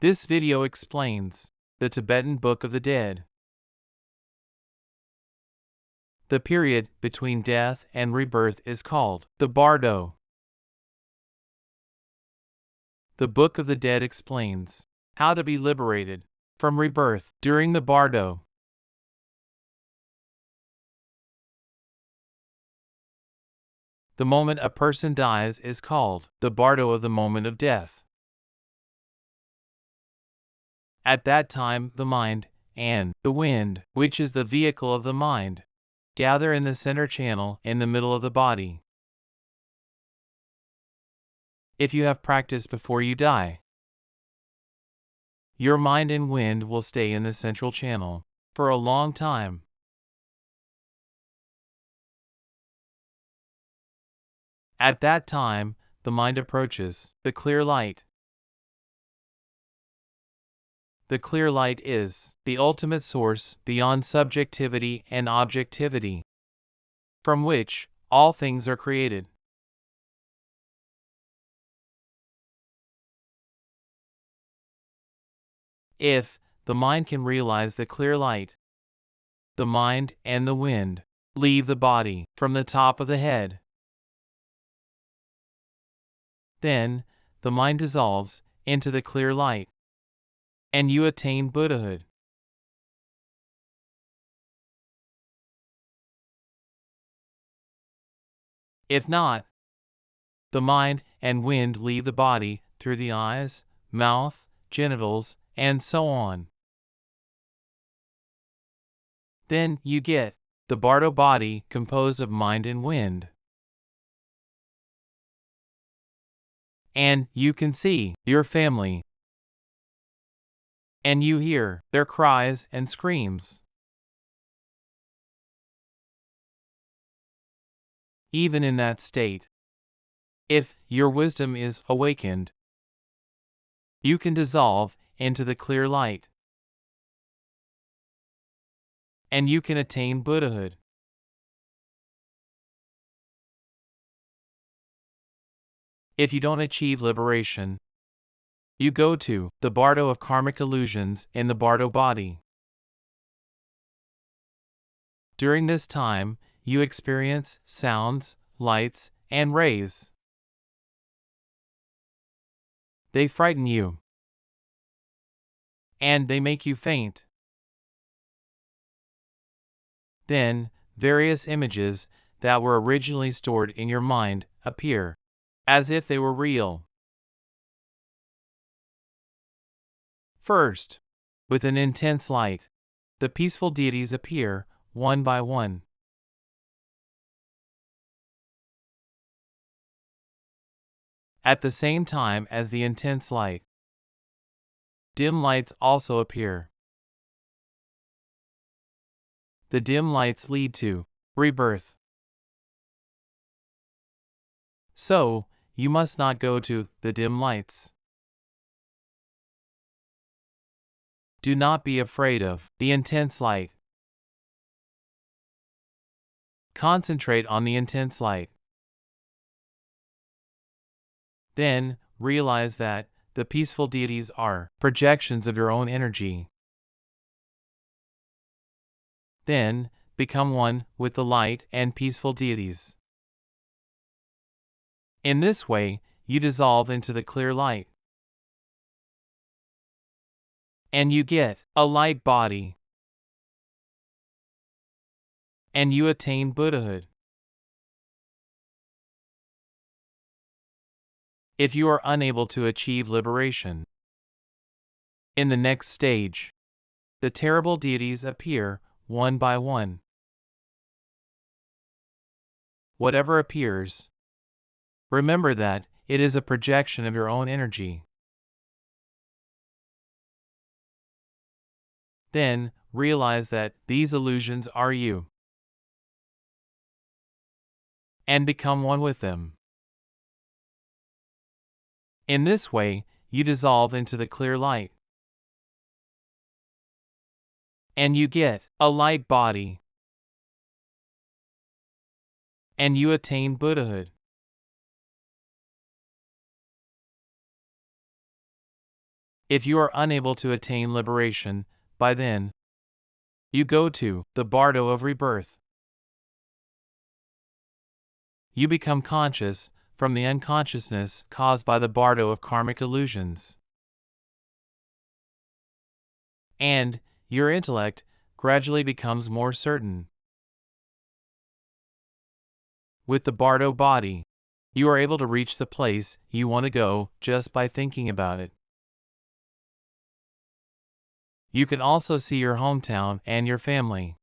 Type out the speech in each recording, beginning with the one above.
This video explains the Tibetan Book of the Dead. The period between death and rebirth is called the Bardo. The Book of the Dead explains how to be liberated from rebirth during the Bardo. The moment a person dies is called the Bardo of the moment of death. At that time, the mind and the wind, which is the vehicle of the mind, gather in the center channel in the middle of the body. If you have practiced before you die, your mind and wind will stay in the central channel for a long time. At that time, the mind approaches the clear light. The clear light is the ultimate source beyond subjectivity and objectivity, from which all things are created. If the mind can realize the clear light, the mind and the wind leave the body from the top of the head. Then the mind dissolves into the clear light, and you attain Buddhahood. If not, the mind and wind leave the body through the eyes, mouth, genitals, and so on. Then you get the Bardo body composed of mind and wind. And you can see your family, and you hear their cries and screams. Even in that state, if your wisdom is awakened, you can dissolve into the clear light, and you can attain Buddhahood. If you don't achieve liberation, you go to the Bardo of karmic illusions in the Bardo body. During this time, you experience sounds, lights, and rays. They frighten you, and they make you faint. Then, various images that were originally stored in your mind appear, as if they were real. First, with an intense light, the peaceful deities appear, one by one. At the same time as the intense light, dim lights also appear. The dim lights lead to rebirth. So, you must not go to the dim lights. Do not be afraid of the intense light. Concentrate on the intense light. Then, realize that the peaceful deities are projections of your own energy. Then, become one with the light and peaceful deities. In this way, you dissolve into the clear light, and you get a light body, and you attain Buddhahood. If you are unable to achieve liberation, in the next stage, the terrible deities appear one by one. Whatever appears, remember that it is a projection of your own energy. Then, realize that these illusions are you, and become one with them. In this way, you dissolve into the clear light, and you get a light body, and you attain Buddhahood. If you are unable to attain liberation, by then, you go to the Bardo of rebirth. You become conscious from the unconsciousness caused by the Bardo of karmic illusions. And your intellect gradually becomes more certain. With the Bardo body, you are able to reach the place you want to go just by thinking about it. You can also see your hometown and your family.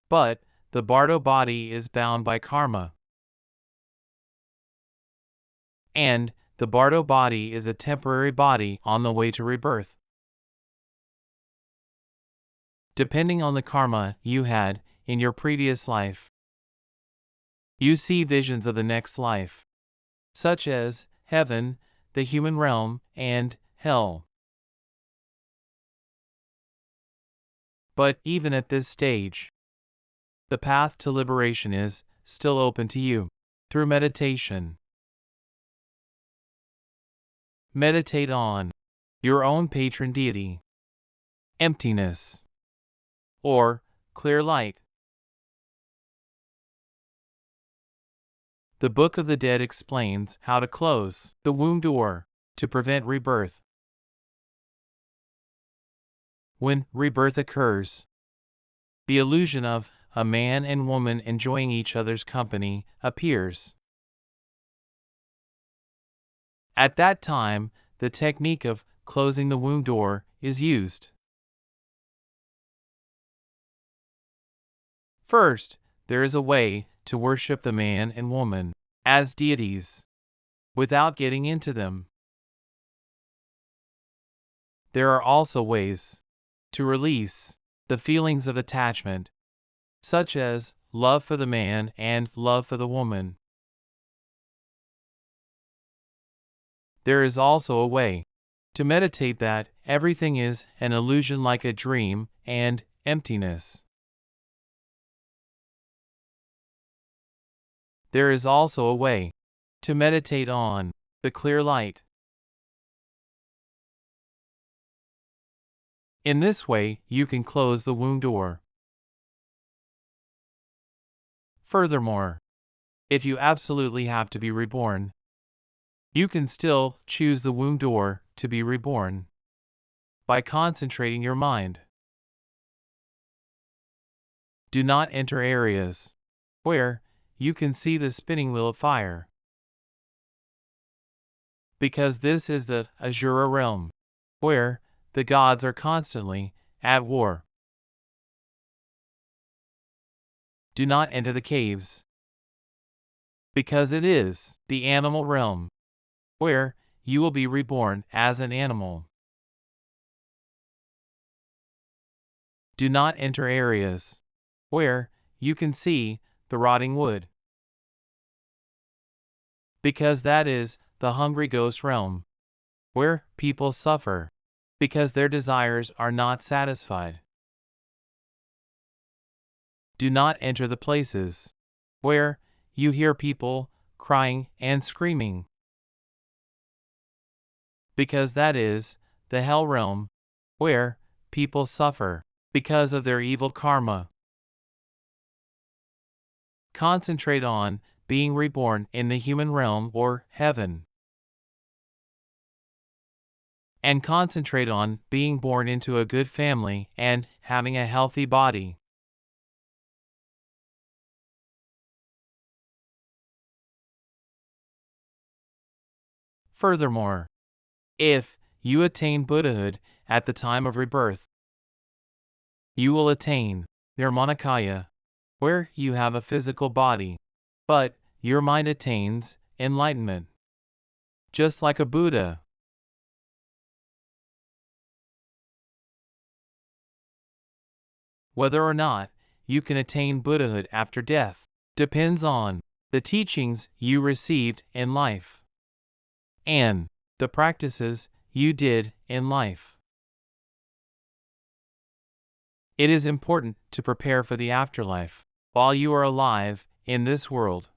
But the Bardo body is bound by karma. And the Bardo body is a temporary body on the way to rebirth. Depending on the karma you had in your previous life, you see visions of the next life, such as heaven, the human realm, and hell. But even at this stage, the path to liberation is still open to you through meditation. Meditate on your own patron deity, emptiness, or clear light. The Book of the Dead explains how to close the womb door to prevent rebirth. When rebirth occurs, the illusion of a man and woman enjoying each other's company appears. At that time, the technique of closing the womb door is used. First, there is a way to worship the man and woman as deities without getting into them. There are also ways to release the feelings of attachment, such as love for the man and love for the woman. There is also a way to meditate that everything is an illusion like a dream and emptiness. There is also a way to meditate on the clear light. In this way, you can close the womb door. Furthermore, if you absolutely have to be reborn, you can still choose the womb door to be reborn by concentrating your mind. Do not enter areas where you can see the spinning wheel of fire, because this is the Asura realm, where the gods are constantly at war. Do not enter the caves, because it is the animal realm, where you will be reborn as an animal. Do not enter areas where you can see the rotting wood, because that is the hungry ghost realm, where people suffer because their desires are not satisfied. Do not enter the places where you hear people crying and screaming, because that is the hell realm, where people suffer because of their evil karma. Concentrate on being reborn in the human realm or heaven. And concentrate on being born into a good family and having a healthy body. Furthermore, if you attain Buddhahood at the time of rebirth, you will attain Nirmanakaya, where you have a physical body, but your mind attains enlightenment, just like a Buddha. Whether or not you can attain Buddhahood after death depends on the teachings you received in life and the practices you did in life. It is important to prepare for the afterlife while you are alive in this world.